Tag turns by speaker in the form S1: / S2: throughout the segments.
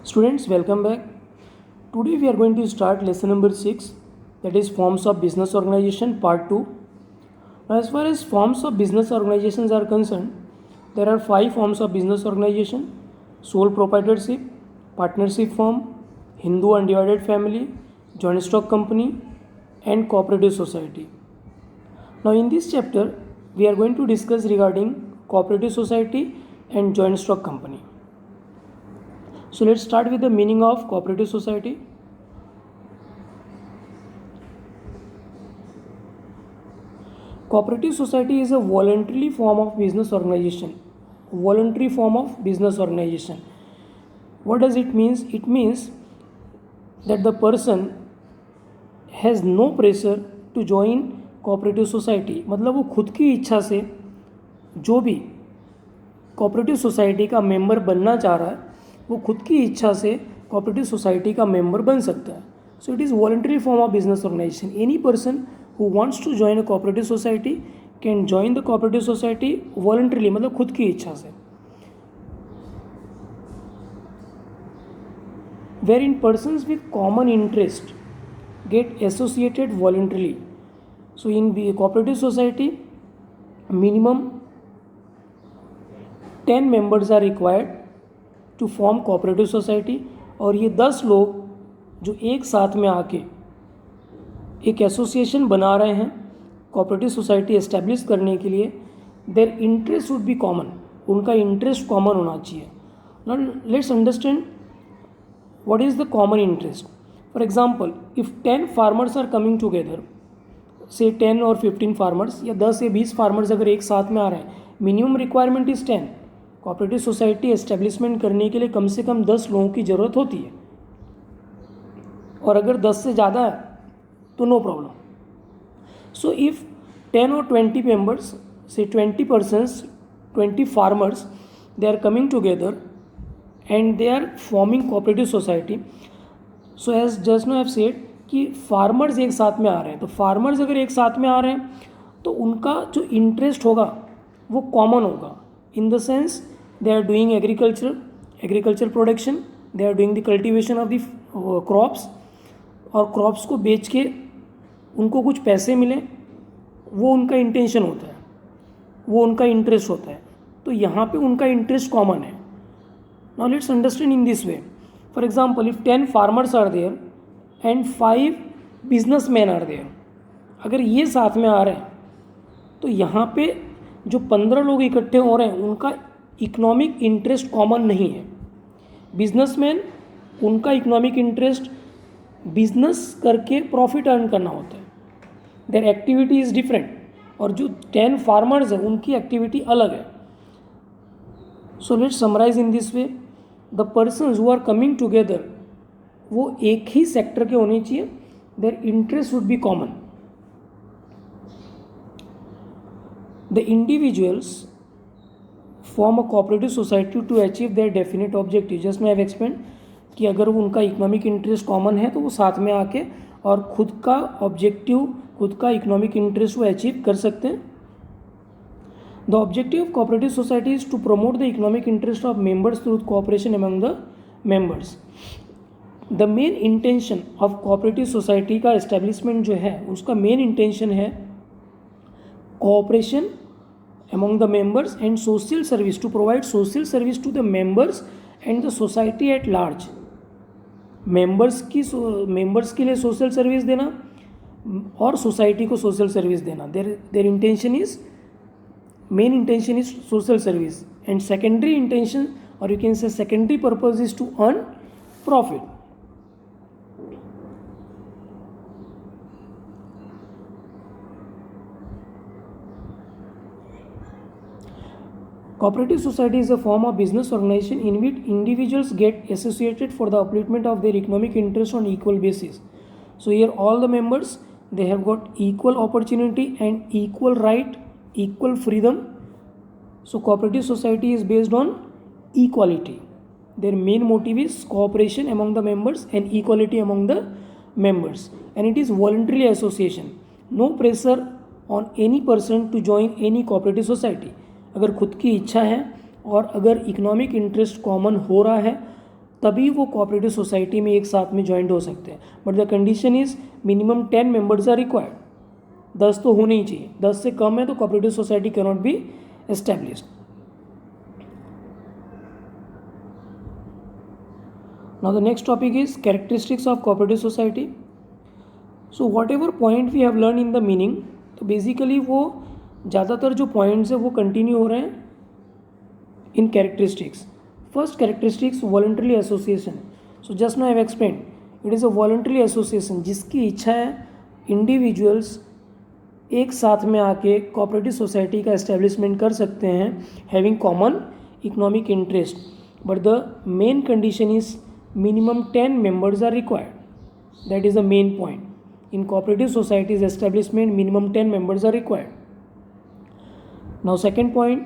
S1: Students, welcome back. Today we are going to start lesson number 6, that is forms of business organization part 2. Now, as far as forms of business organizations are concerned, there are 5 forms of business organization: sole proprietorship, partnership firm, Hindu undivided family, joint stock company, and cooperative society. Now, in this chapter, we are going to discuss regarding cooperative society and joint stock company. So let's start with the meaning of cooperative society. Cooperative society is a voluntary form of business organization. Voluntary form of business organization. What does it mean? It means that the person has no pressure to join cooperative society. मतलब वो खुद की इच्छा से जो भी cooperative society का member बनना चाह रहा है वो खुद की इच्छा से कोऑपरेटिव सोसाइटी का मेंबर बन सकता है. So it is voluntary form of business organization. Any person who wants to join a cooperative society can join the cooperative society voluntarily, मतलब खुद की इच्छा से. Wherein persons with common interest get associated voluntarily. So in cooperative society minimum 10 members are required to form cooperative society. और ये 10 लोग जो एक साथ में आके एक एसोसिएशन बना रहे हैं कोऑपरेटिव सोसाइटी एस्टेब्लिश करने के लिए, their interest would be common. उनका इंटरेस्ट कॉमन होना चाहिए. Now let's understand what is the common interest. For example, if 10 farmers are coming together, say 10 और 15 फार्मर्स या 10 या 20 फार्मर्स अगर एक साथ में आ रहे हैं, minimum requirement is 10. Cooperative society establishment करने के लिए कम से कम 10 लोगों की ज़रूरत होती है. और अगर 10 से ज़्यादा है तो नो प्रॉब्लम. सो इफ़ 10 और 20 members, say 20 persons, 20 farmers, they are coming together and they are forming cooperative society. So as just now have said कि फार्मर्स एक साथ में आ रहे हैं, तो फार्मर्स अगर एक साथ में आ रहे हैं तो उनका जो इंटरेस्ट होगा वो कॉमन होगा. इन the sense they are doing agriculture production, they are doing the cultivation of the crops, और क्रॉप्स को बेच के उनको कुछ पैसे मिले, वो उनका इंटेंशन होता है, वो उनका इंटरेस्ट होता है. तो यहाँ पे उनका इंटरेस्ट कॉमन है. Now let's understand in this way. For example, if 10 farmers are there and 5 businessman are there, अगर ये साथ में आ रहे हैं तो यहाँ पे जो 15 लोग इकट्ठे हो रहे हैं उनका इकोनॉमिक इंटरेस्ट कॉमन नहीं है. बिजनेसमैन, उनका इकोनॉमिक इंटरेस्ट बिजनेस करके प्रॉफिट अर्न करना होता है. Their activity is different. और जो 10 फार्मर्स हैं उनकी एक्टिविटी अलग है. So let's summarise in this way. The persons who are coming together वो एक ही सेक्टर के होने चाहिए. Their interest would be common. The individuals form a cooperative society to achieve their definite objective. Just मैं have explain कि अगर उनका इकोनॉमिक इंटरेस्ट कॉमन है तो वो साथ में आके और खुद का ऑब्जेक्टिव, खुद का इकोनॉमिक इंटरेस्ट वो अचीव कर सकते हैं. The objective of cooperative society is to promote the economic interest of members through cooperation among the members. The main intention of cooperative society का एस्टेब्लिशमेंट जो है उसका मेन इंटेंशन है cooperation among the members and social service, to provide social service to the members and the society at large. members के लिए social service देना और society को सोशल सर्विस देना. their intention is, main intention is social service, and secondary intention, or you can say secondary purpose, is to earn profit. Cooperative society is a form of business organization in which individuals get associated for the upliftment of their economic interest on equal basis. So here all the members, they have got equal opportunity and equal right, equal freedom. So cooperative society is based on equality. Their main motive is cooperation among the members and equality among the members. And it is voluntary association. No pressure on any person to join any cooperative society. अगर खुद की इच्छा है और अगर economic interest common हो रहा है तभी वो कोऑपरेटिव सोसाइटी में एक साथ में ज्वाइंट हो सकते हैं, but the condition is minimum 10 members are required. 10 तो होने ही चाहिए, 10 से कम है तो cooperative society can not be established. Now the next topic is characteristics of cooperative society. So whatever point we have learned in the meaning, तो basically वो ज़्यादातर जो points है वो continue हो रहे हैं in characteristics. First characteristics voluntarily association. So just now I have explained, it is a voluntary association जिसकी इच्छा है individuals एक साथ में आके cooperative society का establishment कर सकते हैं having common economic interest, but the main condition is minimum 10 members are required. That is the main point. In cooperative societies establishment, minimum 10 members are required. Now second point,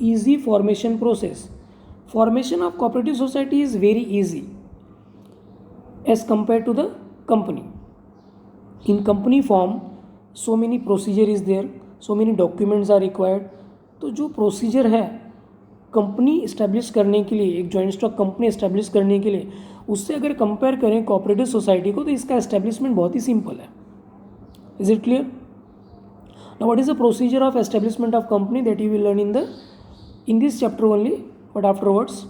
S1: easy formation process. Formation of cooperative society is very easy as compared to the company. In company form, so many procedure is there, so many documents are required. तो जो procedure है company establish करने के लिए, एक joint stock company establish करने के लिए, उससे अगर कंपेयर करें कोऑपरेटिव सोसाइटी को तो इसका एस्टेब्लिशमेंट बहुत ही सिंपल है। Is it clear? Now what is the procedure of establishment of company that you will learn in this chapter only, but afterwards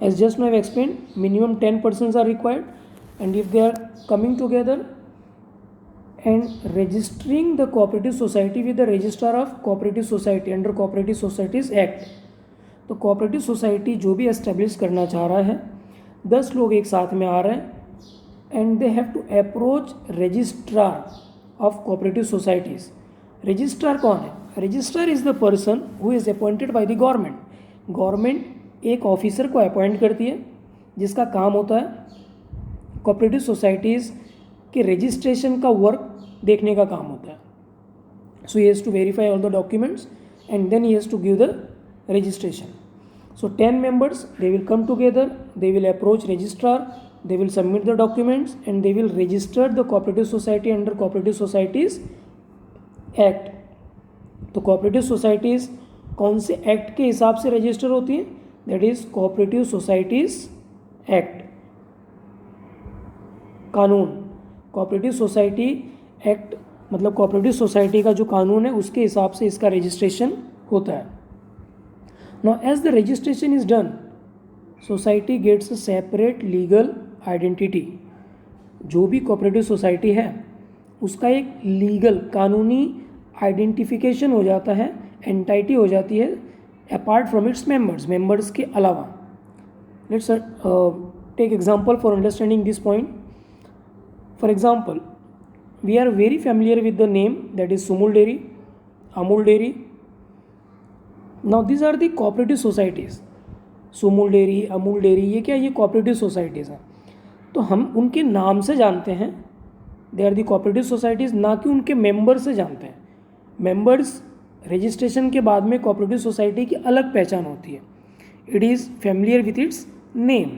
S1: as just now I have explained, minimum 10 persons are required and if they are coming together and registering the cooperative society with the registrar of cooperative society under cooperative societies act. तो cooperative society जो भी establish करना चाह रहा है, 10 लोग एक साथ में आ रहे हैं and they have to approach registrar of cooperative societies. registrar कौन है? registrar is the person who is appointed by the government. Government एक ऑफिसर को अपॉइंट करती है जिसका काम होता है कोऑपरेटिव सोसाइटीज़ के रजिस्ट्रेशन का वर्क देखने का काम होता है. So he has to verify all the documents and then he has to give the registration. So 10 members, they will come together, they will approach registrar, they will submit the documents and they will register the cooperative society under cooperative societies act. तो cooperative societies कौन से act के हिसाब से register होती है? That is cooperative societies act, कानून. Cooperative society act मतलब कोऑपरेटिव सोसाइटी का जो कानून है उसके हिसाब से इसका रजिस्ट्रेशन होता है. Now as the registration is done, society gets a separate legal identity. जो भी कोऑपरेटिव सोसाइटी है उसका एक लीगल कानूनी आइडेंटिफिकेशन हो जाता है, एंटाइटी हो जाती है अपार्ट फ्रॉम इट्स मेंबर्स के अलावा. Let's take example for understanding this point. For example, we are very familiar with the name that is Sumul dairy, Amul dairy. Now this are the cooperative societies. Sumul dairy, Amul dairy, ये क्या, ये cooperative societies हैं. तो हम उनके नाम से जानते हैं, they are the cooperative societies, ना कि उनके मेंबर से जानते हैं. मेंबर्स रजिस्ट्रेशन के बाद में कोऑपरेटिव सोसाइटी की अलग पहचान होती है. It is familiar with its name.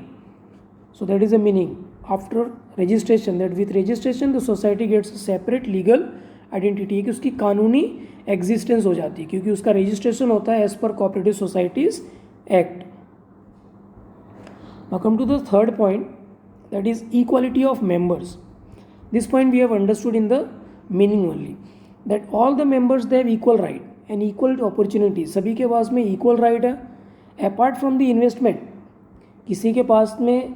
S1: So that is the meaning after registration, that with registration the society gets separate legal identity, कि उसकी कानूनी एग्जिस्टेंस हो जाती है क्योंकि उसका रजिस्ट्रेशन होता है एज पर cooperative societies act. Now come to the third point, that is equality of members. This point we have understood in the meaning only, that all the members they have equal right and equal opportunity. सभी के पास में equal right है apart from the investment. किसी के पास में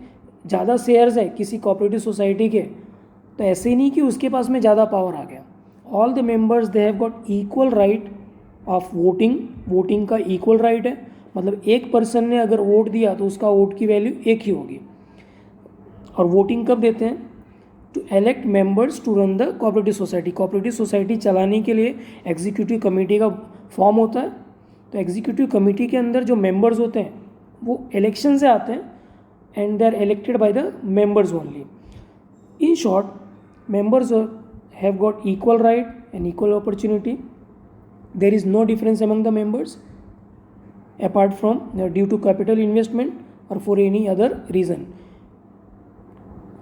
S1: ज़्यादा शेयर्स है किसी कोऑपरेटिव सोसाइटी के, तो ऐसे ही नहीं कि उसके पास में ज़्यादा पावर आ गया. All the members they have got equal right of voting. Voting का इक्वल राइट है, मतलब एक पर्सन ने अगर वोट दिया तो उसका वोट की वैल्यू एक ही होगी. और वोटिंग कब देते हैं? To elect members to run the cooperative society. Cooperative society चलाने के लिए एग्जीक्यूटिव कमेटी का फॉर्म होता है. तो एग्जीक्यूटिव कमेटी के अंदर जो मेंबर्स होते हैं वो इलेक्शन से आते हैं and they are elected by the members only. In short, members have got equal right and equal opportunity. There is no difference among the members apart from due to capital investment or for any other reason.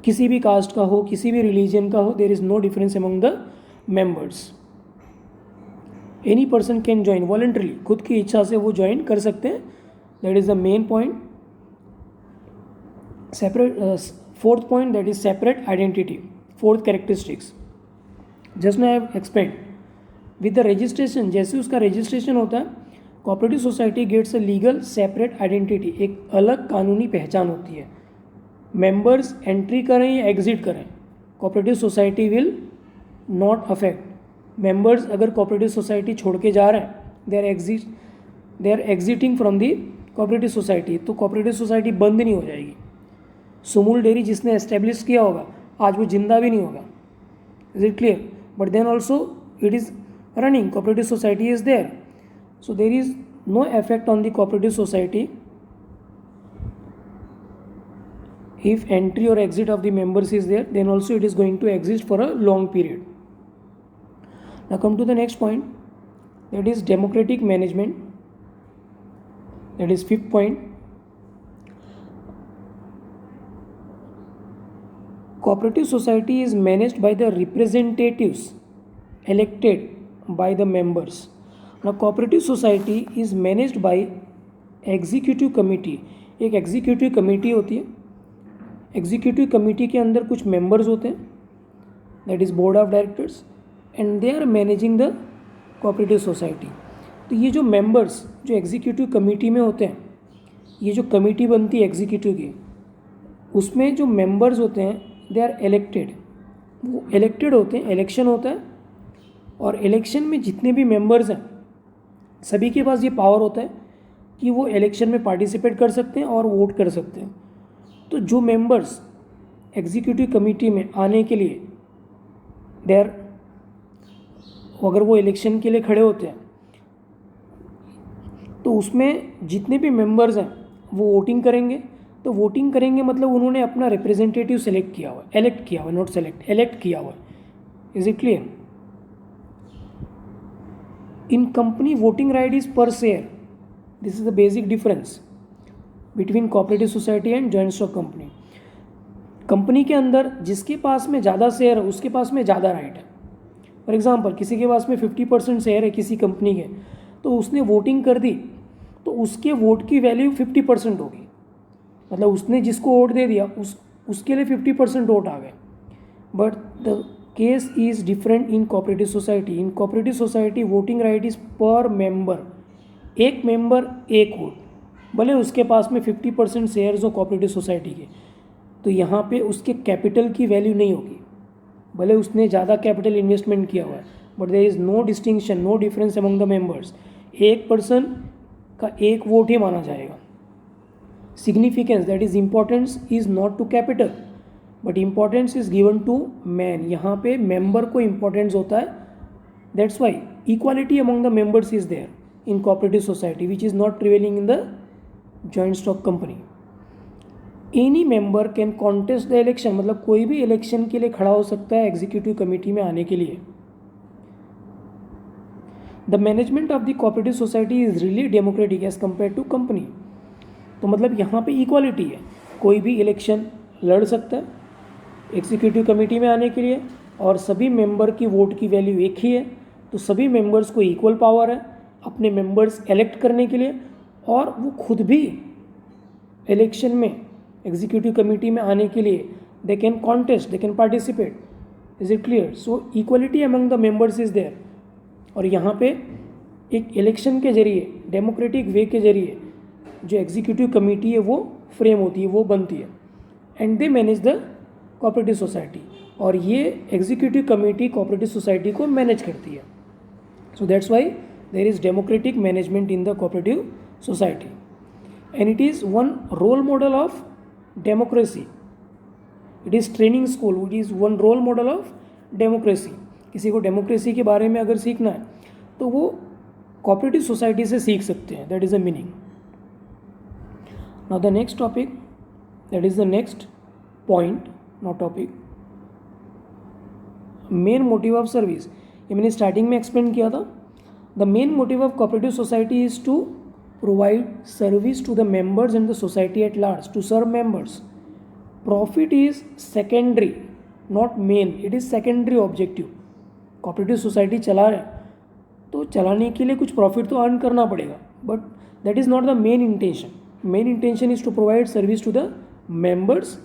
S1: किसी भी cast का हो, किसी भी religion का हो, there is no difference among the members. Any person can join voluntarily. खुद की इच्छा से वो ज्वाइन कर सकते हैं that is the main point. Separate, fourth point, that is separate identity. Fourth characteristics, just now I have explained. With the registration, जैसे उसका रजिस्ट्रेशन होता है, cooperative society gets a legal separate identity, एक अलग कानूनी पहचान होती है. मेंबर्स एंट्री करें या एग्जिट करें, cooperative society will not affect. Members अगर कोऑपरेटिव सोसाइटी छोड़ के जा रहे हैं, they are exiting from the cooperative society, तो कोऑपरेटिव सोसाइटी बंद नहीं हो जाएगी. सुमूल डेयरी जिसने एस्टेब्लिश किया होगा, आज वो जिंदा भी नहीं होगा. Is it clear? But then also it is running, cooperative society is there, so there is no effect on the cooperative society if entry or exit of the members is there, then also it is going to exist for a long period. Now come to the next point, that is democratic management. That is fifth point. Cooperative society is managed by the representatives elected by the members. Now cooperative society is managed by executive committee. एक executive committee होती है. Executive committee के अंदर कुछ members होते हैं, that is board of directors, and they are managing the cooperative society. तो ये जो मेंबर्स जो एग्जीक्यूटिव कमेटी में होते हैं, ये जो कमेटी बनती है एग्जीक्यूटिव की, उसमें जो मेंबर्स होते हैं दे आर इलेक्टेड. वो इलेक्टेड होते हैं, इलेक्शन होता है, और इलेक्शन में जितने भी मेंबर्स हैं सभी के पास ये पावर होता है कि वो इलेक्शन में पार्टिसिपेट कर सकते हैं और वोट कर सकते हैं. तो जो मेंबर्स एग्जीक्यूटिव कमेटी में आने के लिए देर, अगर वो इलेक्शन के लिए खड़े होते हैं तो उसमें जितने भी मेंबर्स हैं वो वोटिंग करेंगे. तो वोटिंग करेंगे मतलब उन्होंने अपना रिप्रेजेंटेटिव सेलेक्ट किया हुआ, इलेक्ट किया हुआ, नॉट सेलेक्ट, इलेक्ट किया हुआ. Is it clear? In company voting right is per share. This is the basic difference between cooperative society and joint stock company. Company के अंदर जिसके पास में ज़्यादा शेयर है उसके पास में ज़्यादा राइट है. फॉर एग्जांपल किसी के पास में 50% शेयर है किसी कंपनी के, तो उसने वोटिंग कर दी तो उसके वोट की वैल्यू 50% होगी. मतलब उसने जिसको वोट दे दिया उसके लिए 50% वोट आ गए. But the case is different in cooperative society. In cooperative society voting right is पर मेंबर, एक मेंबर एक वोट, भले उसके पास में 50% शेयर्स हो कोऑपरेटिव सोसाइटी के, तो यहाँ पे उसके कैपिटल की वैल्यू नहीं होगी, भले उसने ज़्यादा कैपिटल इन्वेस्टमेंट किया हुआ है, but there is no distinction, no difference among the members. एक पर्सन का एक वोट ही माना जाएगा. Significance, that is importance, is not to capital but importance is given to man. यहाँ पे मेंबर को इम्पोर्टेंस होता है. That's why equality among the members is there in cooperative society which is not prevailing in the joint stock company. Any member can contest the election, मतलब कोई भी election के लिए खड़ा हो सकता है एग्जीक्यूटिव कमेटी में आने के लिए. The management of the cooperative society is really democratic as compare to company. तो मतलब यहाँ पे इक्वालिटी है, कोई भी इलेक्शन लड़ सकता है एग्जीक्यूटिव कमेटी में आने के लिए, और सभी मेंबर की वोट की वैल्यू एक ही है. तो सभी मेंबर्स को इक्वल पावर है अपने मेंबर्स इलेक्ट करने के लिए, और वो खुद भी इलेक्शन में एग्जीक्यूटिव कमेटी में आने के लिए they can contest, they can participate. Is it clear? So equality among the members is there. और यहाँ पे एक इलेक्शन के जरिए, डेमोक्रेटिक वे के जरिए जो एग्जीक्यूटिव कमेटी है वो फ्रेम होती है, वो बनती है, and they manage the cooperative society. और ये एग्जीक्यूटिव कमेटी कोऑपरेटिव सोसाइटी को मैनेज करती है. So that's why there is democratic management in the cooperative society, and it is one role model of democracy. It is training school, it is one role model of democracy. किसी को democracy के बारे में अगर सीखना है तो वो कोऑपरेटिव सोसाइटी से सीख सकते हैं. That is the meaning. Now the next topic, that is the next point, not topic, main motive of service. ये मैंने स्टार्टिंग में एक्सप्लेन किया था. The main motive of cooperative society is to provide service to the members and the society at large, to serve members. Profit is secondary, not main. It is secondary objective. Cooperative society चला रहे हैं तो चलाने के लिए कुछ profit तो earn करना पड़ेगा, but that is not the main intention. Main intention is to provide service to the members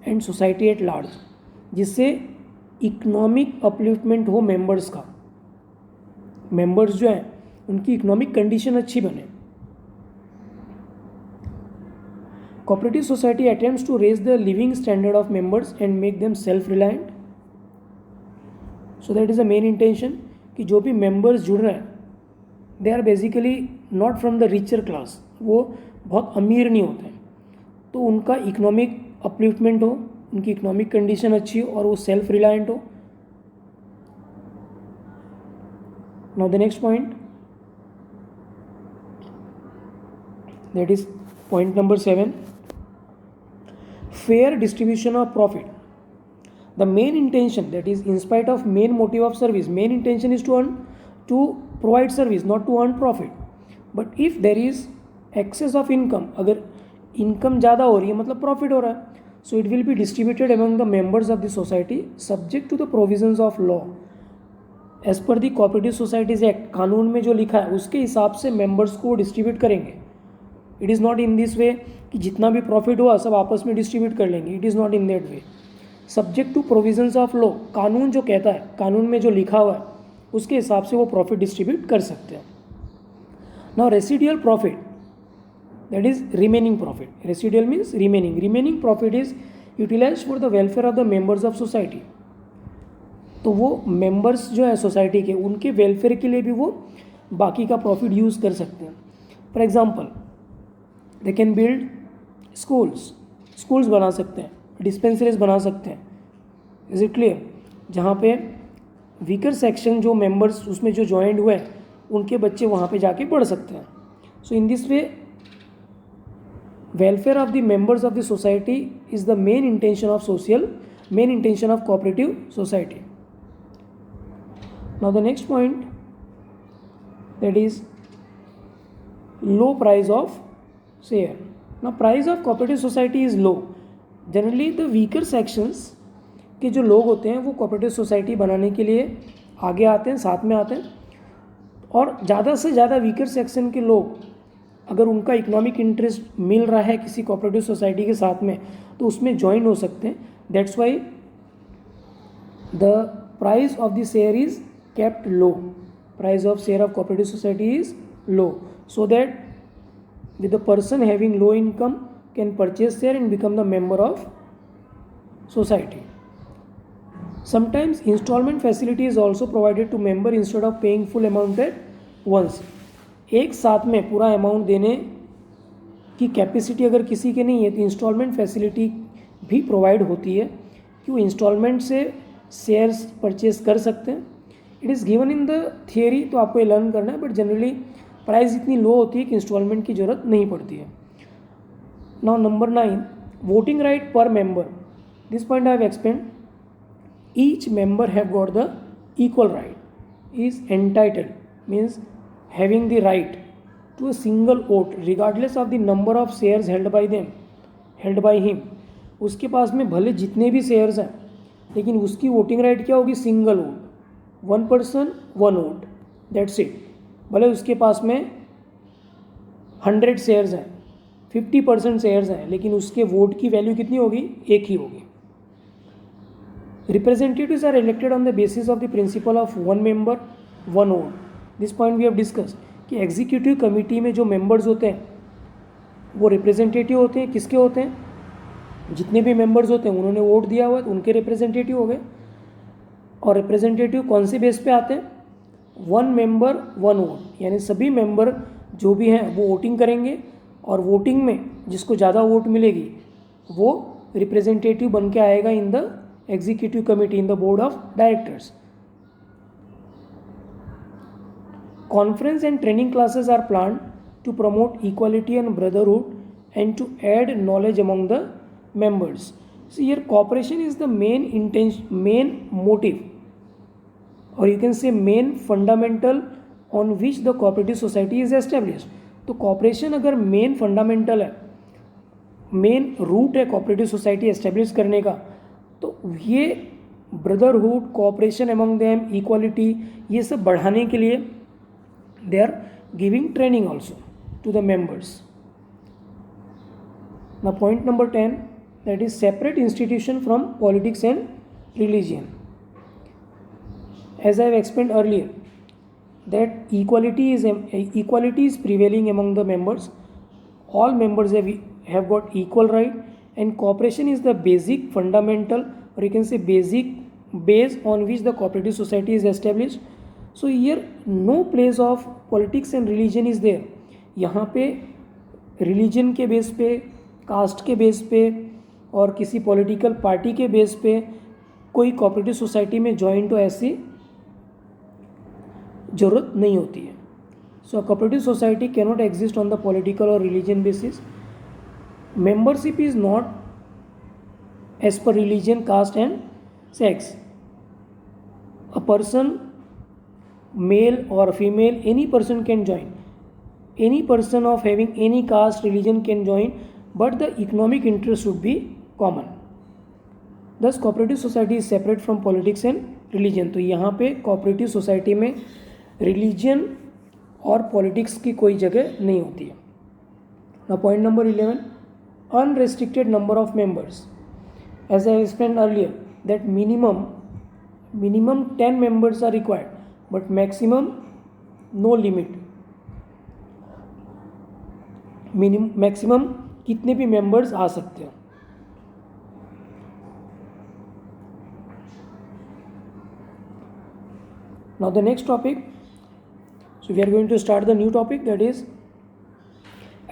S1: and society at large, जिससे इकोनॉमिक अपलिफ्टमेंट हो मेंबर्स का. मेंबर्स जो हैं उनकी इकोनॉमिक कंडीशन अच्छी बने. Cooperative society attempts to raise the living standard of members and make them self reliant. So that is the main intention कि जो भी मेंबर्स जुड़ रहे हैं they are basically not from the richer class, वो बहुत अमीर नहीं होते हैं, तो उनका इकोनॉमिक अपलिफ्टमेंट हो, उनकी इकोनॉमिक कंडीशन अच्छी हो और वो सेल्फ रिलायंट हो. Now the next point, that is point number 7, fair distribution of profit. The main intention, that is in spite of main motive of service, main intention is to provide service, not to earn profit. But if there is excess of income, अगर income ज़्यादा हो रही है मतलब profit हो रहा है, so it will be distributed among the members of the society subject to the provisions of law. As per the Cooperative Societies Act, कानून में जो लिखा है उसके हिसाब से मेंबर्स को डिस्ट्रीब्यूट करेंगे. It is not in this way कि जितना भी प्रॉफिट हुआ सब आपस में डिस्ट्रीब्यूट कर लेंगे. It is not in that way. Subject to provisions of law, कानून जो कहता है, कानून में जो लिखा हुआ है उसके हिसाब से वो प्रॉफिट डिस्ट्रीब्यूट कर सकते हैं. Now residual profit, that is remaining profit. Residual means remaining. Remaining profit is utilise for the welfare of the members of society. तो वो मेंबर्स जो है सोसाइटी के, उनके वेलफेयर के लिए भी वो बाकी का प्रॉफिट यूज़ कर सकते हैं. For example they can build schools बना सकते हैं, डिस्पेंसरीज बना सकते हैं. Is it clear? जहाँ पे वीकर सेक्शन जो मेंबर्स उसमें जो ज्वाइंट हुए हैं उनके बच्चे वहाँ पे जाके पढ़ सकते हैं. So in this way welfare of the members of the society is the main intention of cooperative society. Now the next point, that is low price of share. Now price of cooperative society is low. Generally the weaker sections के जो लोग होते हैं वो cooperative society बनाने के लिए आगे आते हैं, साथ में आते हैं. और ज़्यादा से ज़्यादा weaker section के लोग अगर उनका इकोनॉमिक इंटरेस्ट मिल रहा है किसी cooperative society के साथ में तो उसमें ज्वाइन हो सकते हैं. That's why the price of the share is kept low. Price of share of cooperative society is low so that with the person having low income can purchase share and become the member of society. Sometimes installment facility is also provided to member instead of paying full amount at once. एक साथ में पूरा amount देने की capacity अगर किसी के नहीं है तो इंस्टॉलमेंट फैसिलिटी भी प्रोवाइड होती है कि वो इंस्टॉलमेंट से शेयर्स परचेज कर सकते हैं. It is given in the theory, तो आपको ये लर्न करना है, बट जनरली प्राइस इतनी लो होती है कि इंस्टॉलमेंट की ज़रूरत नहीं पड़ती है. Now number 9, voting right per member. This point I have explained. Each member have got the equal right, is entitled means having the right to a single vote regardless of the number of shares held by him. उसके पास में भले जितने भी shares हैं लेकिन उसकी voting right क्या होगी? Single vote, 1 person 1 vote, that's it. भले उसके पास में 100 शेयर्स हैं, 50% शेयर्स हैं, लेकिन उसके वोट की वैल्यू कितनी होगी? एक ही होगी. Representatives are elected on the basis of the principle of 1 member 1 vote. This point we have discuss कि एग्जीक्यूटिव कमिटी में जो मेंबर्स होते हैं वो रिप्रेजेंटेटिव होते हैं. किसके होते हैं? जितने भी मेंबर्स होते हैं उन्होंने वोट दिया हुआ है तो उनके रिप्रेजेंटेटिव हो गए. और रिप्रेजेंटेटिव कौन से बेस पे आते हैं? 1 member 1 वोट, यानी सभी मेंबर जो भी हैं वो वोटिंग करेंगे और वोटिंग में जिसको ज़्यादा वोट मिलेगी वो रिप्रेजेंटेटिव बन के आएगा in the executive committee, in the board of directors. Conference and training classes are plan to promote equality and brotherhood and to add knowledge among the members. So here cooperation is the main motive, or you can say main fundamental on which the cooperative society is established. तो cooperation अगर main fundamental है, main root है cooperative society establish करने का, तो ये brotherhood, cooperation among them, equality, ये सब बढ़ाने के लिए they are giving training also. to the members. Now point number 10, that is separate institution from politics and religion. As I have explained earlier, that equality is prevailing among the members. All members have got equal right, and cooperation is the basic, fundamental, or you can say basic base on which the cooperative society is established. So here no place of politics and religion is there. यहाँ पे religion के base पे, cast के base पे और किसी political party के base पे कोई कोऑपरेटिव सोसाइटी में ज्वाइन तो ऐसी ज़रूरत नहीं होती है. So cooperative society can not exist on the political और religion basis. Membership is not as per religion, caste and sex. A person, male or female, any person can join. Any person of having any caste, religion can join, but the economic interest should be common. Thus cooperative society is separate from politics and religion. तो यहाँ पे cooperative society में religion और politics की कोई जगह नहीं होती है. Now point number 11, unrestricted number of members. As I explained earlier, that minimum 10 members are required, but maximum no limit. Maximum कितने भी मेंबर्स आ सकते हैं. Now the next topic, so we are going to start the new topic, that is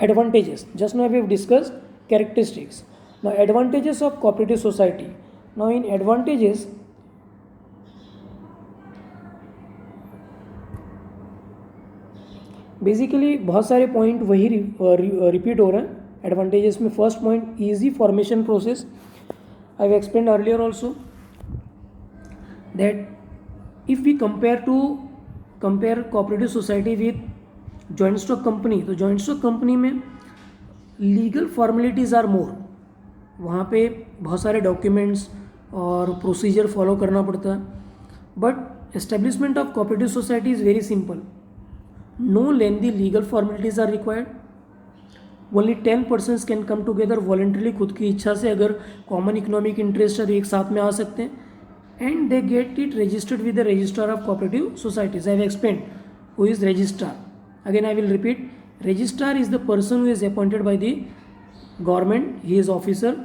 S1: advantages. Just now we have discussed characteristics. Now advantages of cooperative society. Now in advantages, basically बहुत सारे point वही repeat हो रहे हैं. Advantages में first point, easy formation process. I have explained earlier also that if we compare cooperative society with joint stock company, तो joint stock company में legal formalities are more. वहाँ पे बहुत सारे डॉक्यूमेंट्स और प्रोसीजर फॉलो करना पड़ता है. But establishment of cooperative society is very simple. No lengthy legal formalities are required. Only 10 persons can come together voluntarily, खुद की इच्छा से अगर कॉमन इकोनॉमिक इंटरेस्ट है तो एक साथ में आ सकते हैं. And they get it registered with the registrar of cooperative societies. I have explained who is registrar. Again I will repeat, registrar is the person who is appointed by the government. He is officer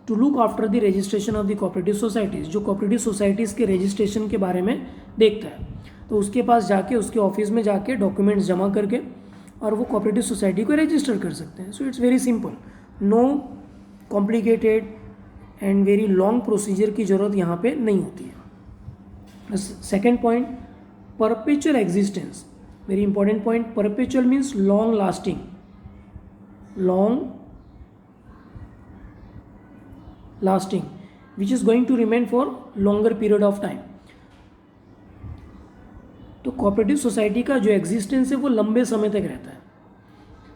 S1: to look after the registration of the cooperative societies. जो cooperative societies के registration के बारे में देखता है, तो उसके पास जाके, उसके ऑफिस में जाके डॉक्यूमेंट्स जमा करके और वो कोऑपरेटिव सोसाइटी को रजिस्टर कर सकते हैं. So it's very simple, no complicated and very long procedure की ज़रूरत यहाँ पे नहीं होती है. Second point, perpetual existence. Very important point. Perpetual means long lasting, which is going to remain for longer period of time. तो cooperative society का जो एग्जिस्टेंस है वो लंबे समय तक रहता है.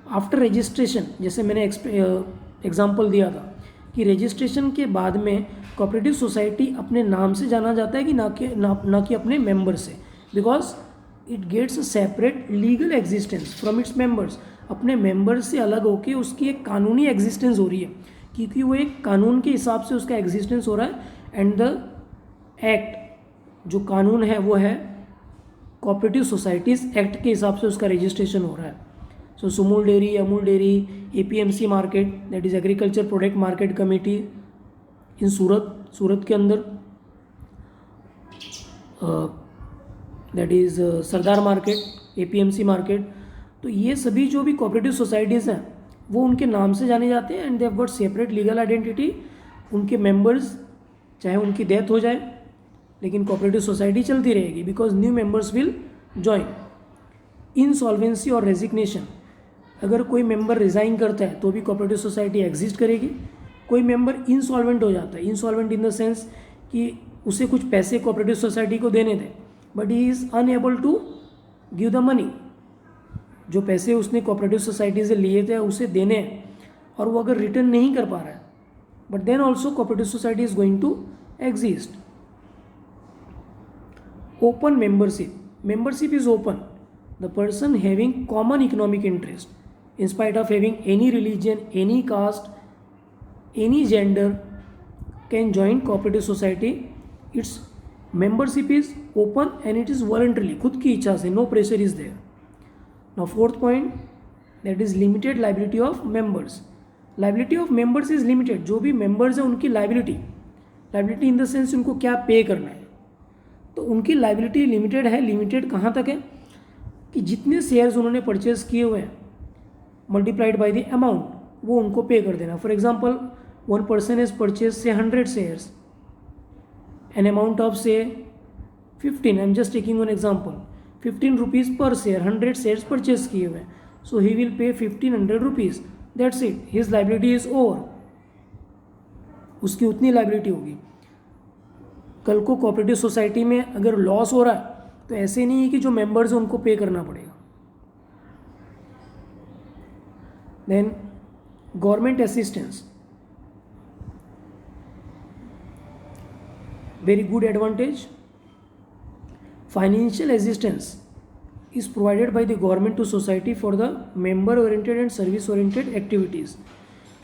S1: आफ्टर रजिस्ट्रेशन, जैसे मैंने एग्जांपल दिया था कि रजिस्ट्रेशन के बाद में कोऑपरेटिव सोसाइटी अपने नाम से जाना जाता है कि ना कि अपने मेंबर से, because it gets a separate legal existence from its members. अपने मेंबर से अलग होकर उसकी एक कानूनी एग्जिस्टेंस हो रही है, क्योंकि वो एक कानून के हिसाब से उसका एग्जिस्टेंस हो रहा है. एंड द एक्ट, जो कानून है वो है कोऑपरेटिव सोसाइटीज़ एक्ट के हिसाब से उसका रजिस्ट्रेशन हो रहा है. So Sumul dairy, Amul dairy, APMC market, that is agriculture product market committee in Surat के अंदर, that is Sardar market, APMC market. तो ये सभी जो भी कोऑपरेटिव सोसाइटीज़ हैं वो उनके नाम से जाने जाते हैं. And they have got separate legal identity. उनके मेंबर्स, चाहे उनकी डेथ हो जाए, लेकिन कोऑपरेटिव सोसाइटी चलती रहेगी, because new members will join. Insolvency और रेजिग्नेशन, अगर कोई मेंबर रिज़ाइन करता है तो भी कोऑपरेटिव सोसाइटी एग्जिस्ट करेगी. कोई मेंबर इंसॉल्वेंट हो जाता है, इंसॉल्वेंट इन द सेंस कि उसे कुछ पैसे कोऑपरेटिव सोसाइटी को देने थे, but he is unable to give the money. जो पैसे उसने कोऑपरेटिव सोसाइटी से लिए थे उसे देने हैं, और वो अगर रिटर्न नहीं कर पा रहा है, but then also cooperative society is going to exist. Open membership is open. The person having common economic interest, in spite of having any religion, any caste, any gender, can join cooperative society. Its membership is open and it is voluntarily, खुद की इच्छा से, no pressure is there. Now fourth point, that is limited liability of members. Liability of members is limited. जो भी members हैं उनकी liability in the sense उनको क्या पे करना है, तो उनकी liability limited है. Limited कहाँ तक है कि जितने शेयर्स उन्होंने परचेज किए हुए हैं मल्टीप्लाइड बाय द अमाउंट वो उनको पे कर देना. For example one person has purchase say 100 shares, an amount of say 15, I am just taking one example, 15 rupees per share, 100 shares purchase किए हुए हैं, so he will pay 1500 rupees, that's it, his liability is over. उसकी उतनी liability होगी. कल को cooperative society में अगर लॉस हो रहा है तो ऐसे नहीं है कि जो मेंबर्स हैं उनको पे करना पड़ेगा. Then government assistance, very good advantage. Financial assistance is provided by the government to society for the member oriented and service oriented activities.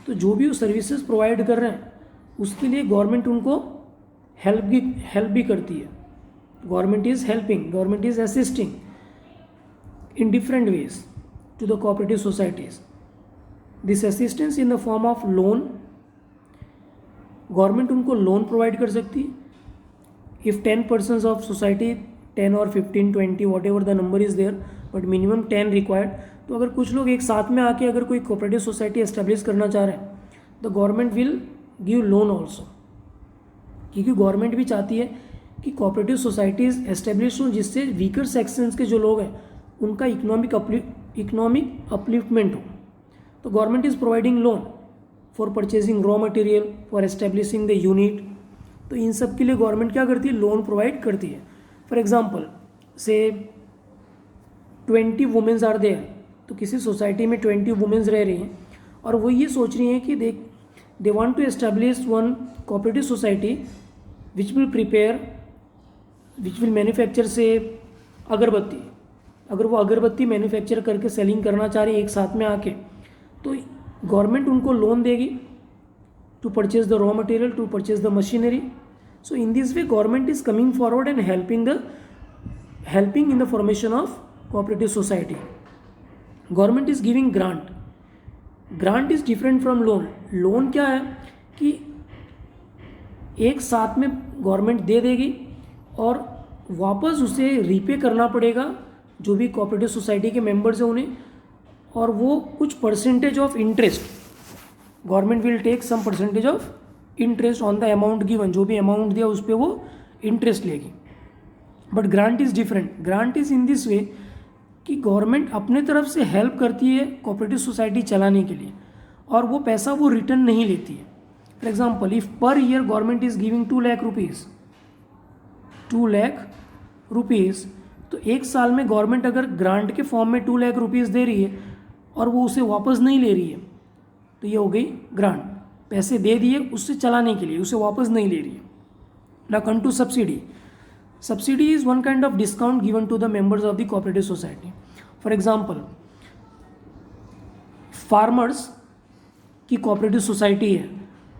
S1: तो जो भी वो सर्विसेज प्रोवाइड कर रहे हैं उसके लिए गवर्नमेंट उनको हेल्प भी करती है. Government is helping, government is assisting in different ways to the cooperative societies. This assistance in the form of loan, government उनको लोन प्रोवाइड कर सकती है. If 10 persons of society, 10 or 15, 20, whatever the number is there, but minimum 10 required, तो अगर कुछ लोग एक साथ में आके अगर कोई कोऑपरेटिव सोसाइटी एस्टेब्लिश करना चाह रहे हैं तो government will give loan also, क्योंकि गवर्नमेंट भी चाहती है कि कोऑपरेटिव सोसाइटीज़ एस्टेब्लिश हों जिससे वीकर सेक्शंस के जो लोग हैं उनका इकोनॉमिक अपलिफ्टमेंट हो. तो government is providing loan for purchasing raw material, for establishing the unit. तो इन सब के लिए गवर्नमेंट क्या करती है, लोन प्रोवाइड करती है. फॉर एग्जांपल से 20 वुमेन्स आर देयर, तो किसी सोसाइटी में 20 वुमेन्स रह रही हैं और वो ये सोच रही हैं कि they want to establish one cooperative society which will manufacture say agarbatti. अगर वो अगरबत्ती मैन्युफैक्चर करके सेलिंग करना चाह रही है एक साथ में आके, तो गवर्नमेंट उनको लोन देगी to purchase the raw material, to purchase the machinery. So in this way government is coming forward and helping in the formation of cooperative society. Government is giving grant. Grant is different from loan. Loan क्या है कि एक साथ में government दे देगी और वापस उसे रीपे करना पड़ेगा जो भी कोऑपरेटिव सोसाइटी के मेंबर्स हैं उन्हें, और वो कुछ percentage of interest, government will take some percentage of interest on the amount given, जो भी अमाउंट दिया उस पर वो इंटरेस्ट लेगी. But grant is different. Grant is in this way कि गवर्नमेंट अपने तरफ से हेल्प करती है कोऑपरेटिव सोसाइटी चलाने के लिए और वो पैसा वो रिटर्न नहीं लेती है. For example if per year government is giving 2 lakh rupees, 2 lakh rupees, तो एक साल में गवर्नमेंट अगर ग्रांट के फॉर्म में 2 लाख रुपीज़ दे रही है और वो उसे वापस नहीं ले रही है तो ये हो गई ग्रांट. पैसे दे दिए उससे चलाने के लिए, उसे वापस नहीं ले रही है. Now come to subsidy. Subsidy is one kind of discount given to the members of the cooperative society. For example farmers की कोऑपरेटिव सोसाइटी है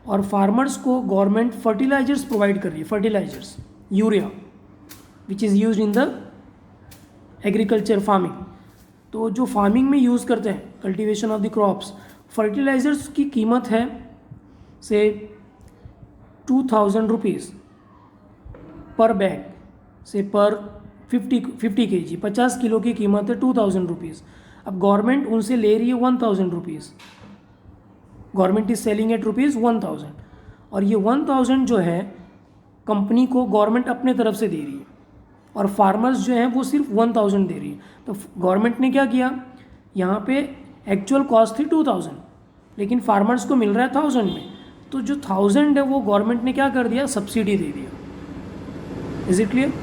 S1: और फार्मर्स को गवर्नमेंट फर्टिलाइजर्स प्रोवाइड कर रही है, fertilisers, urea which is use in the agriculture farming. तो जो farming में यूज़ करते हैं, cultivation of the crops, fertilisers की कीमत है से 2000 रुपीज़ पर बैग, से पर 50 kg, 50 किलो की कीमत है 2000 रुपीज़. अब गवर्नमेंट उनसे ले रही है 1000 rupees. Government is selling at ₹1000 और ये 1000 जो है कंपनी को गवर्नमेंट अपने तरफ से दे रही है और फार्मर्स जो हैं वो सिर्फ 1000 दे रही है. तो गवर्नमेंट ने क्या किया, यहाँ पे एक्चुअल कॉस्ट थी 2000 लेकिन फार्मर्स को मिल रहा है 1000 में, तो जो 1000 है वो गवर्नमेंट ने क्या कर दिया, सब्सिडी दे दिया. Is it clear?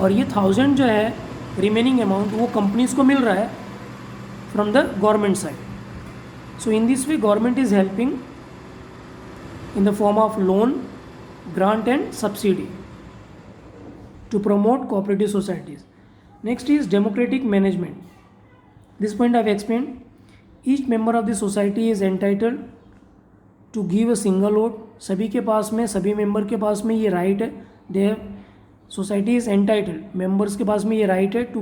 S1: और ये 1000 जो है रिमेनिंग अमाउंट वो कंपनीज को मिल रहा है from the government side. So in this way government is helping in the form of loan, grant and subsidy to promote cooperative societies. Next is democratic management. This point I have explained. Each member of the society is entitled to give a single vote, सभी के पास में, सभी member के पास में ये right है, the society is entitled, members के पास में ये राइट है to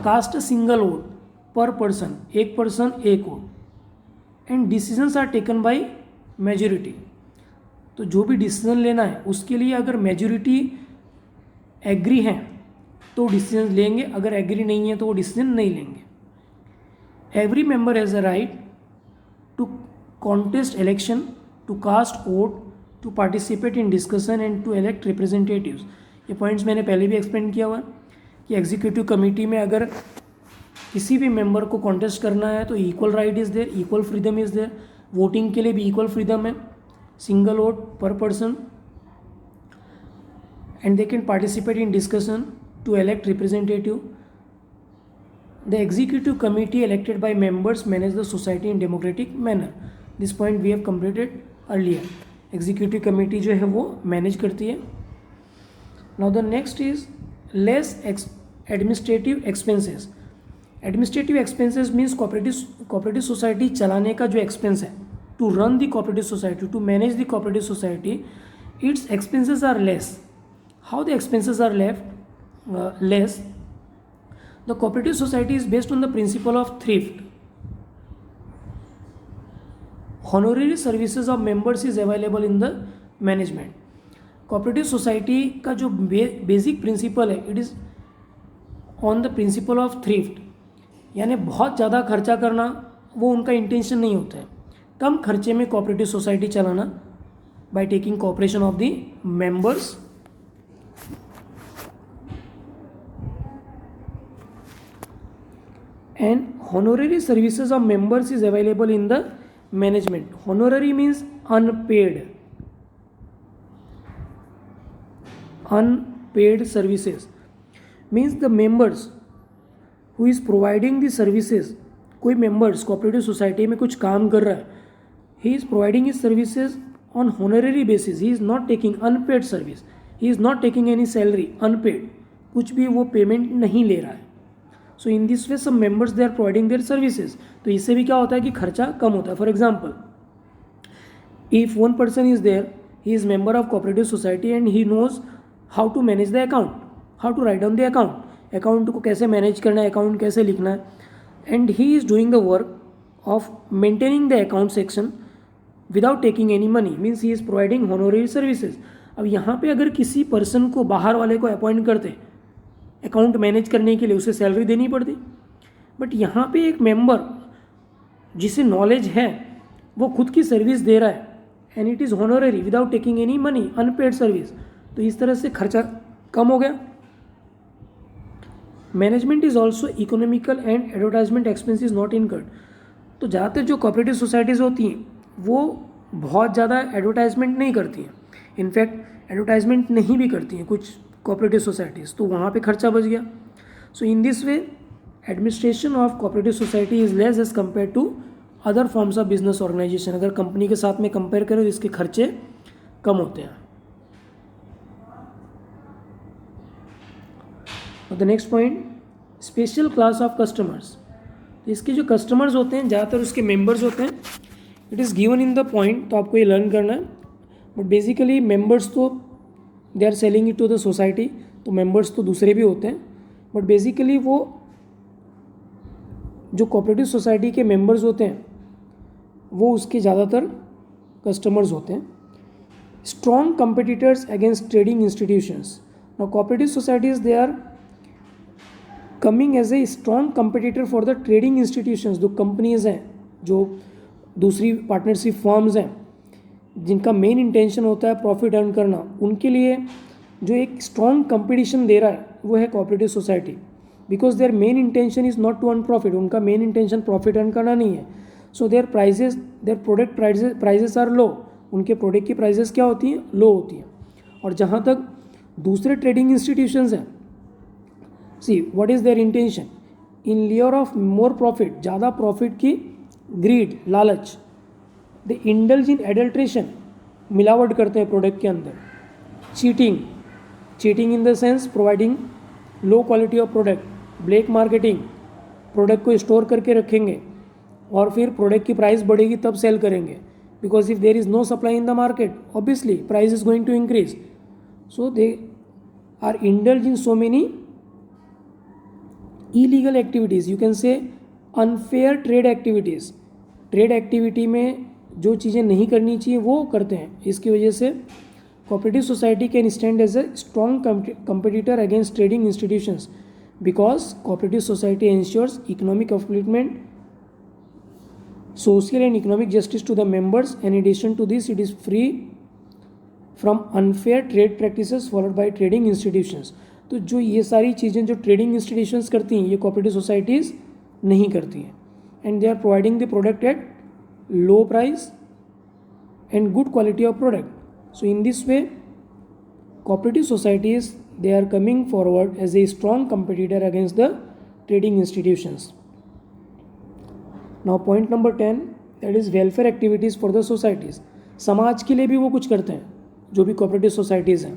S1: cast a single vote per person, एक पर्सन एक vote, and decisions are taken by majority. तो जो भी डिसीजन लेना है उसके लिए अगर मेजोरिटी एग्री है तो डिसीजन लेंगे, अगर एग्री नहीं है तो वो डिसीजन नहीं लेंगे। Every member has a right to contest election, to cast vote, to participate in discussion and to elect representatives. ये पॉइंट्स मैंने पहले भी एक्सप्लेन किया हुआ है कि एग्जीक्यूटिव कमेटी में अगर किसी भी मेंबर को कॉन्टेस्ट करना है तो equal right is there, equal freedom is there, voting के लिए भी इक्वल फ्रीडम है, single vote per person, and they can participate in discussion to elect representative. The executive committee elected by members manage the society in democratic manner. This point we have completed earlier. Executive committee जो है वो manage करती है. Now the next is less administrative expenses. Administrative expenses means cooperative society चलाने का जो expense है, to run the cooperative society, to manage the cooperative society, its expenses are less. How the expenses are less? The cooperative society is based on the principle of thrift. Honorary services of members is available in the management. Cooperative society का जो basic principle है, it is on the principle of thrift, यानी बहुत ज़्यादा खर्चा करना वो उनका इंटेंशन नहीं होता है। कम खर्चे में कोऑपरेटिव सोसाइटी चलाना by taking cooperation of the members. And honorary services of members is available in the management. Honorary means unpaid. Unpaid services means the members who is providing the services. कोई members cooperative society में कुछ काम कर रहा है, he is providing his services on honorary basis. He is not taking unpaid service. He is not taking any salary. Unpaid, कुछ भी वो पेमेंट नहीं ले रहा है। So in this way some members they are providing their services. तो इससे भी क्या होता है कि खर्चा कम होता है। For example, if one person is there, he is member of cooperative society and he knows how to manage the account, how to write down the account, account को कैसे मैनेज करना है, अकाउंट कैसे लिखना है, and he is doing the work of maintaining the account section without taking any money, means he is providing honorary services. अब यहाँ पे अगर किसी पर्सन को, बाहर वाले को अपॉइंट करते अकाउंट मैनेज करने के लिए, उसे सैलरी देनी पड़ती, बट यहाँ पे एक मेंबर जिसे नॉलेज है वो खुद की सर्विस दे रहा है and it is honorary without taking any money, unpaid service. तो इस तरह से खर्चा कम हो गया। Management is also economical and advertisement expense is not incurred. तो ज़्यादातर जो कोऑपरेटिव सोसाइटीज़ होती हैं वो बहुत ज़्यादा एडवर्टाइजमेंट नहीं करती हैं, इनफैक्ट एडवर्टाइजमेंट नहीं भी करती हैं कुछ कोऑपरेटिव सोसाइटीज़, तो वहाँ पे खर्चा बच गया। So in this way administration of cooperative society is less as compare to other forms of business organization. अगर कंपनी के साथ में कंपेयर करें तो इसके खर्चे कम होते हैं। The next point, special class of customers. तो इसके जो कस्टमर्स होते हैं ज़्यादातर उसके मेंबर्स होते हैं। It is given in the point, तो आपको ये लर्न करना है। बट बेसिकली मेंबर्स तो they are selling it to the society, तो मेंबर्स तो दूसरे भी होते हैं, बट बेसिकली वो जो कोऑपरेटिव सोसाइटी के मेंबर्स होते हैं वो उसके ज़्यादातर कस्टमर्स होते हैं। Strong competitors against trading institutions. Now cooperative societies they are coming as a strong competitor for the trading institutions. जो कंपनीज हैं, जो दूसरी पार्टनरशिप फर्म्स हैं जिनका मेन इंटेंशन होता है प्रॉफिट अर्न करना, उनके लिए जो एक स्ट्रॉन्ग कंपटीशन दे रहा है वो है cooperative society, because their main intention is not to earn profit. उनका मेन इंटेंशन प्रॉफिट अर्न करना नहीं है। So their prices, their product prices are low. उनके प्रोडक्ट की प्राइजेस क्या होती हैं? लो होती हैं। और जहाँ तक दूसरे ट्रेडिंग इंस्टीट्यूशंस हैं, see what is there intention? In लियर of more profit, ज़्यादा प्रॉफिट की ग्रीड, लालच। दे इंडल्ज इन एडल्ट्रेशन, मिलावट करते हैं प्रोडक्ट के अंदर। Cheating in the sense providing low quality of product. Black marketing, product को स्टोर करके रखेंगे और फिर प्रोडक्ट की प्राइस बढ़ेगी तब सेल करेंगे, because if there is no supply in the market obviously price is going to increase. So they are indulge in so many illegal activities, you can say unfair trade activities. Trade activity में जो चीज़ें नहीं करनी चाहिए वो करते हैं. इसकी वजह से cooperative society can stand as a strong competitor against trading institutions because cooperative society ensures economic upliftment, social and economic justice to the members. In addition to this, it is free from unfair trade practices followed by trading institutions. तो जो ये सारी चीज़ें जो trading institutions करती हैं ये cooperative societies नहीं करती हैं. And they are providing the product at low price and good quality of product. So in this way cooperative societies, they are coming forward as a strong competitor against the trading institutions. Now point number 10, that is welfare activities for the societies. समाज के लिए भी वो कुछ करते हैं जो भी कोऑपरेटिव सोसाइटीज़ हैं.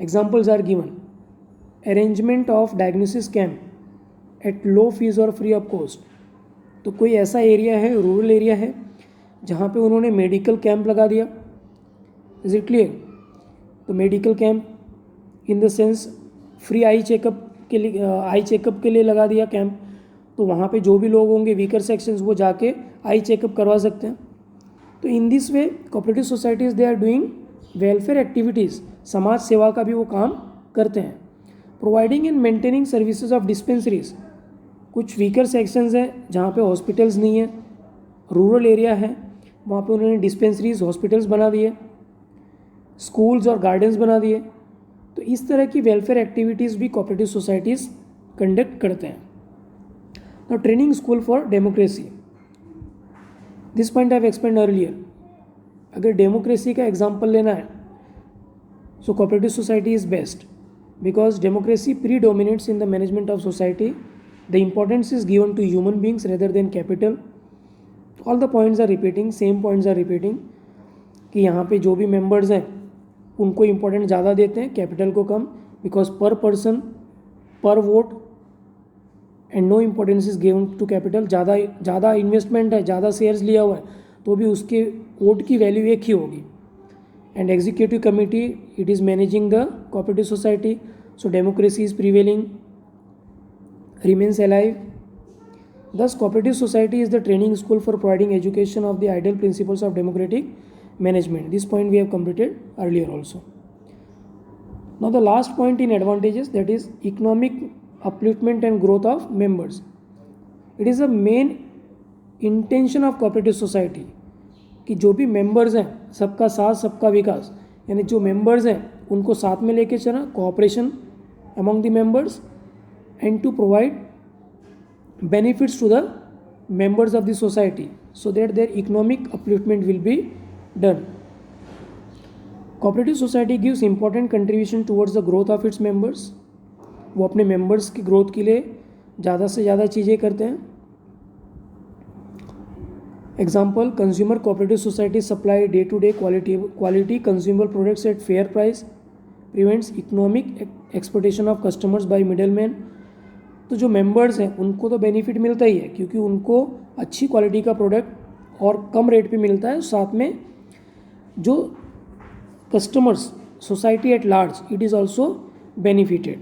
S1: Examples are given. Arrangement of diagnosis camp at low fees और फ्री ऑफ कॉस्ट. तो कोई ऐसा एरिया है, रूरल एरिया है, जहाँ पे उन्होंने मेडिकल कैंप लगा दिया. Is it clear? तो medical camp in the sense free eye checkup के लिए लगा दिया कैंप. तो वहाँ पे जो भी लोग होंगे वीकर सेक्शंस वो जाके आई चेकअप करवा सकते हैं. तो in this way cooperative societies they are doing welfare activities, समाज सेवा का भी वो काम करते हैं. Providing and maintaining services of dispensaries. कुछ वीकर सेक्शंस हैं जहाँ पे हॉस्पिटल्स नहीं है, रूरल एरिया है, वहाँ पे उन्होंने डिस्पेंसरीज हॉस्पिटल्स बना दिए, स्कूल्स और गार्डन्स बना दिए. तो इस तरह की वेलफेयर एक्टिविटीज़ भी कोऑपरेटिव सोसाइटीज़ कंडक्ट करते हैं. Now training school for democracy. This point I have explained earlier. अगर डेमोक्रेसी का एग्जाम्पल लेना है so cooperative society is best because democracy predominates in the management of society. The importance is given to human beings rather than capital. All the points are repeating, same points are repeating कि यहाँ पे जो भी members हैं उनको important ज़्यादा देते हैं, कैपिटल को कम, because per person per vote and no importance is given to capital. ज़्यादा इन्वेस्टमेंट है, ज़्यादा शेयर्स लिया हुआ है तो भी उसके वोट की वैल्यू एक ही होगी. And executive committee it is managing the cooperative society. So democracy is prevailing, remains alive. Thus, cooperative society is the training school for providing education of the ideal principles of democratic management. This point we have completed earlier also. Now, the last point in advantages, that is economic upliftment and growth of members. It is the main intention of cooperative society कि जो भी members हैं सबका साथ सबका विकास, यानी जो members हैं उनको साथ में लेके चलना, cooperation among the members and to provide benefits to the members of the society so that their economic upliftment will be done. Cooperative society gives important contribution towards the growth of its members. वो अपने members की growth के लिए ज़्यादा से ज़्यादा चीज़ें करते हैं. Example, consumer cooperative society supply day-to-day quality consumable products at fair price, prevents economic exploitation of customers by middlemen. तो जो मेंबर्स हैं उनको तो बेनिफिट मिलता ही है क्योंकि उनको अच्छी क्वालिटी का प्रोडक्ट और कम रेट पे मिलता है. साथ में जो customers society at large it is also benefited.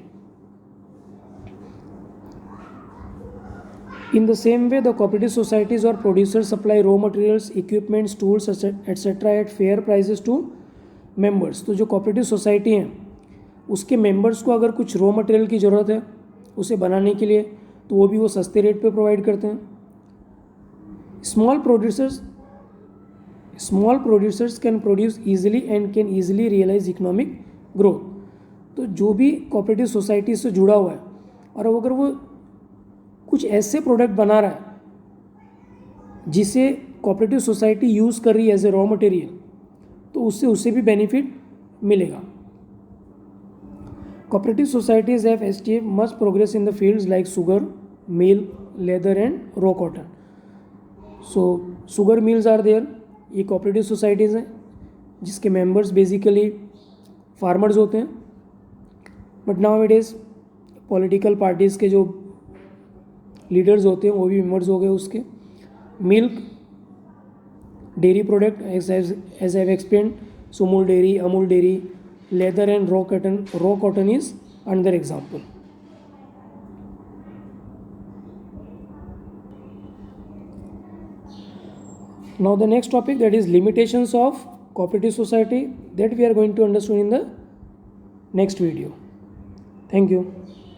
S1: In the same way the cooperative societies और producers supply raw materials, equipments, tools etcetera at fair prices to members. तो जो कोऑपरेटिव सोसाइटी हैं उसके मेंबर्स को अगर कुछ रॉ मटेरियल की ज़रूरत है उसे बनाने के लिए तो वो भी वो सस्ते रेट पे प्रोवाइड करते हैं. Small producers can produce easily and can easily realise economic growth. तो जो भी कोऑपरेटिव सोसाइटी से जुड़ा हुआ है और अगर वो कुछ ऐसे प्रोडक्ट बना रहा है जिसे कोऑपरेटिव सोसाइटी यूज़ कर रही है एज ए रॉ मटेरियल तो उससे भी बेनिफिट मिलेगा. Cooperative societies have achieved much progress in the fields like sugar, meal, leather and raw cotton. So sugar mills are there. ये cooperative societies हैं जिसके members basically farmers होते हैं. But nowadays political parties के जो leaders होते हैं वो भी members हो गए उसके. milk, dairy product as I have explained, Sumul dairy, Amul dairy, leather and raw cotton is another example. Now the next topic, that is limitations of cooperative society, that we are going to understand in the next video. Thank you.